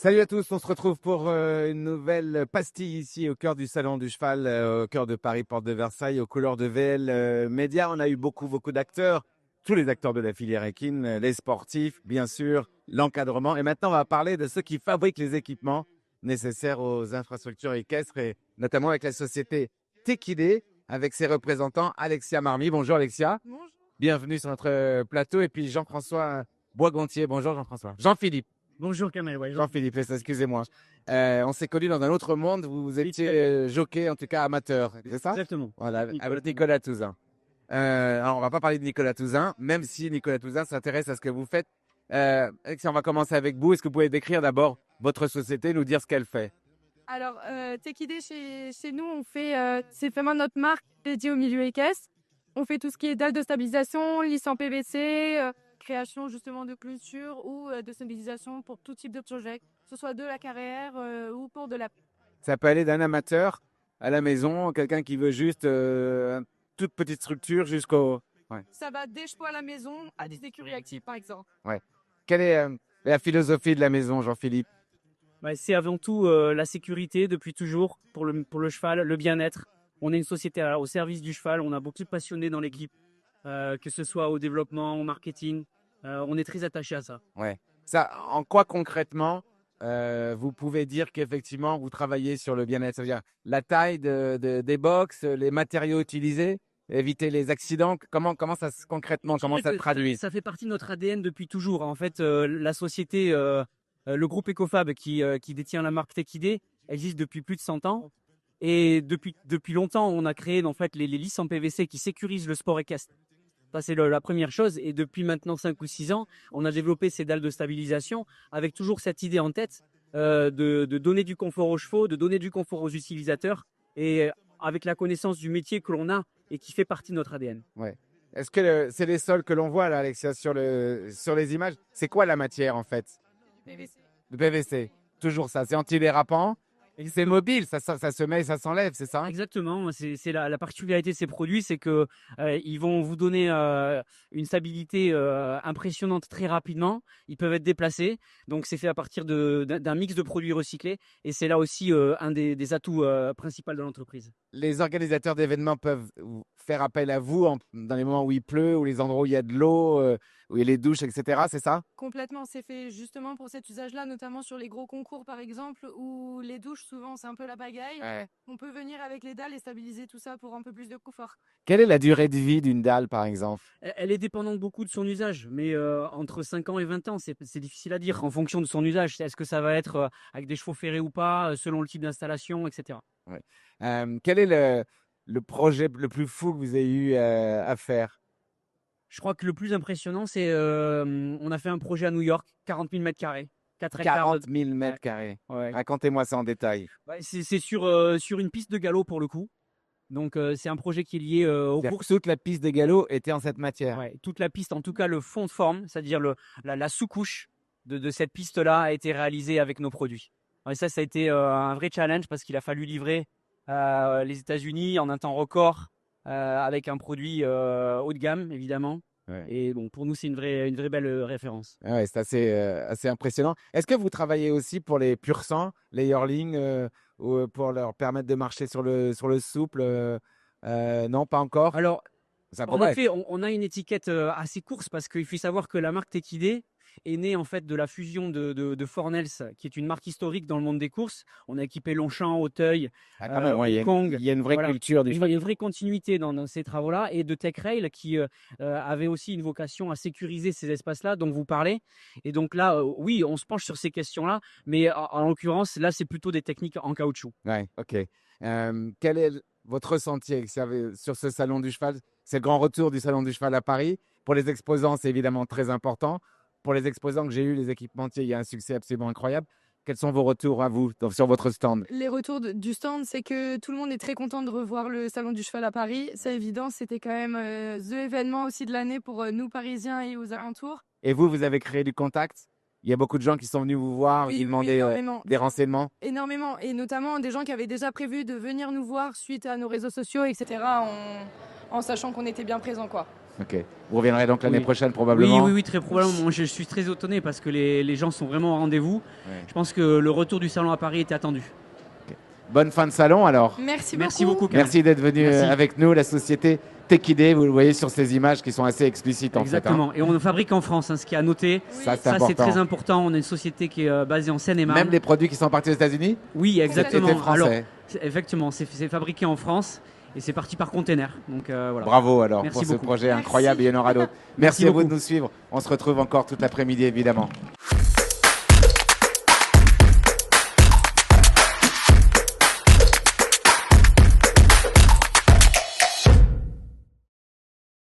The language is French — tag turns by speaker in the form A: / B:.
A: Salut à tous, on se retrouve pour une nouvelle pastille ici au cœur du Salon du Cheval, au cœur de Paris, porte de Versailles, aux couleurs de VL Média. On a eu beaucoup d'acteurs, tous les acteurs de la filière équine, les sportifs, bien sûr, l'encadrement. Et maintenant, on va parler de ceux qui fabriquent les équipements nécessaires aux infrastructures équestres, et notamment avec la société Tequidé, avec ses représentants Alexia Marmy. Bonjour Alexia.
B: Bonjour.
A: Bienvenue sur notre plateau. Et puis Jean-François Boisgontier. Bonjour Jean-François. Jean-Philippe.
B: Bonjour Kamel, ouais,
A: Jean-Philippe, excusez-moi. On s'est connus dans un autre monde. Vous étiez jockey, en tout cas amateur, c'est ça?
B: Exactement.
A: Voilà, avec Nicolas Touzin. Alors, on va pas parler de Nicolas Touzin, même si Nicolas Touzin s'intéresse à ce que vous faites. Alexia, on va commencer avec vous. Est-ce que vous pouvez décrire d'abord votre société, nous dire ce qu'elle fait?
B: Alors, Tequidé, chez nous, c'est vraiment notre marque dédiée au milieu équestre. On fait tout ce qui est dalles de stabilisation, lisse en PVC, création justement de clôture ou de stabilisation pour tout type de projet, que ce soit de la carrière ou pour de la...
A: Ça peut aller d'un amateur à la maison, quelqu'un qui veut juste une toute petite structure jusqu'au... Ouais.
B: Ça va des chevaux à la maison à des écuries actives, par exemple.
A: Ouais. Quelle est la philosophie de la maison, Jean-Philippe?
C: C'est avant tout la sécurité depuis toujours pour le cheval, le bien-être. On est une société au service du cheval, on a beaucoup de passionnés dans l'équipe, que ce soit au développement, au marketing. On est très attaché à ça.
A: Ouais. Ça, en quoi concrètement vous pouvez dire qu'effectivement vous travaillez sur le bien-être? C'est-à-dire la taille des box, les matériaux utilisés, éviter les accidents. Comment ça concrètement, comment ça se traduit?
C: Ça fait partie de notre ADN depuis toujours. En fait, la société, le groupe Ecofab qui détient la marque Tequidé existe depuis plus de 100 ans. Et depuis longtemps, on a créé en fait les lisses en PVC qui sécurisent le sport équestre. Ça, c'est la première chose. Et depuis maintenant 5 ou 6 ans, on a développé ces dalles de stabilisation avec toujours cette idée en tête de donner du confort aux chevaux, de donner du confort aux utilisateurs et avec la connaissance du métier que l'on a et qui fait partie de notre ADN.
A: Ouais. Est-ce que c'est les sols que l'on voit là, Alexia, sur les images? C'est quoi la matière en fait?
B: PVC.
A: Le PVC. Toujours ça. C'est antidérapant. Et c'est mobile, ça se met et ça s'enlève, c'est ça?
C: Exactement, c'est la particularité de ces produits, c'est que ils vont vous donner une stabilité impressionnante très rapidement. Ils peuvent être déplacés, donc c'est fait à partir d'un mix de produits recyclés, et c'est là aussi un des atouts principaux de l'entreprise.
A: Les organisateurs d'événements peuvent faire appel à vous dans les moments où il pleut, ou les endroits où il y a de l'eau, où il y a les douches, etc. C'est ça?
B: Complètement, c'est fait justement pour cet usage-là, notamment sur les gros concours par exemple, où les douches souvent c'est un peu la pagaille.
A: Ouais.
B: On peut venir avec les dalles et stabiliser tout ça pour un peu plus de confort.
A: Quelle est la durée de vie d'une dalle, par exemple?
C: Elle est dépendante beaucoup de son usage, mais entre 5 ans et 20 ans, c'est difficile à dire en fonction de son usage. Est-ce que ça va être avec des chevaux ferrés ou pas, selon le type d'installation, etc.
A: Ouais. Quel est le projet le plus fou que vous ayez eu à faire?
C: Je crois que le plus impressionnant, c'est on a fait un projet à New York, 40 000 mètres carrés, 4 hectares.
A: 40 000 mètres carrés.
C: Ouais.
A: Racontez-moi ça en détail.
C: Ouais, c'est sur une piste de galop pour le coup. Donc c'est un projet qui est lié aux courses.
A: Toute la piste de galop était en cette matière.
C: Ouais, toute la piste, en tout cas le fond de forme, c'est-à-dire la sous-couche de cette piste-là a été réalisée avec nos produits. Et ça a été un vrai challenge parce qu'il a fallu livrer les États-Unis en un temps record avec un produit haut de gamme, évidemment.
A: Ouais.
C: Et bon, pour nous, c'est une vraie belle référence.
A: Ouais, c'est assez impressionnant. Est-ce que vous travaillez aussi pour les pur sang, les yearlings, ou pour leur permettre de marcher sur le souple? Non, pas encore.
C: Alors,
A: Ça
C: en
A: pourrait.
C: effet, on a une étiquette assez course parce qu'il faut savoir que la marque Tequidé est née en fait de la fusion de Fornels, qui est une marque historique dans le monde des courses. On a équipé Longchamp, Auteuil,
A: Quand même, ouais,
C: Hong Kong.
A: il y a une vraie
C: Voilà.
A: culture du.
C: Il y a une vraie continuité dans ces travaux-là et de Tech Rail qui avait aussi une vocation à sécuriser ces espaces-là dont vous parlez. Et donc là, oui, on se penche sur ces questions-là, mais en l'occurrence, là, c'est plutôt des techniques en caoutchouc.
A: Ouais, ok. Quel est votre ressenti sur ce salon du cheval? C'est le grand retour du salon du cheval à Paris. Pour les exposants, c'est évidemment très important. Pour les exposants que j'ai eus, les équipementiers, il y a un succès absolument incroyable. Quels sont vos retours à vous sur votre stand?
B: Les retours du stand, c'est que tout le monde est très content de revoir le Salon du Cheval à Paris. C'est évident, c'était quand même the événement aussi de l'année pour nous Parisiens et aux alentours.
A: Et vous avez créé du contact? Il y a beaucoup de gens qui sont venus vous voir,
B: Oui,
A: qui demandaient
B: énormément.
A: des renseignements.
B: Énormément, et notamment des gens qui avaient déjà prévu de venir nous voir suite à nos réseaux sociaux, etc., en sachant qu'on était bien présents, quoi.
A: Ok. Vous reviendrez donc l'année
C: Oui.
A: prochaine probablement.
C: Oui, très probablement. Moi, je suis très étonné parce que les gens sont vraiment au rendez-vous.
A: Ouais.
C: Je pense que le retour du salon à Paris était attendu.
A: Bonne fin de salon alors.
C: Merci beaucoup. Karine.
A: Merci d'être venu
C: Merci.
A: avec nous, la société Techidé. Vous le voyez sur ces images qui sont assez explicites en
C: Exactement. Et on fabrique en France, hein, ce qui est à noter.
A: Ça, c'est
C: Ça,
A: important.
C: c'est très important. On est une société qui est basée en Seine-et-Marne.
A: Même les produits qui sont partis aux États-Unis,
C: Oui, exactement.
A: c'était français.
C: Alors, effectivement, c'est fabriqué en France et c'est parti par container. Donc voilà.
A: Bravo alors
C: Merci
A: pour ce
C: beaucoup.
A: projet
B: Merci.
A: incroyable. Il y en aura d'autres. Merci
C: Merci
A: à vous de
C: beaucoup.
A: nous suivre. On se retrouve encore toute l'après-midi évidemment.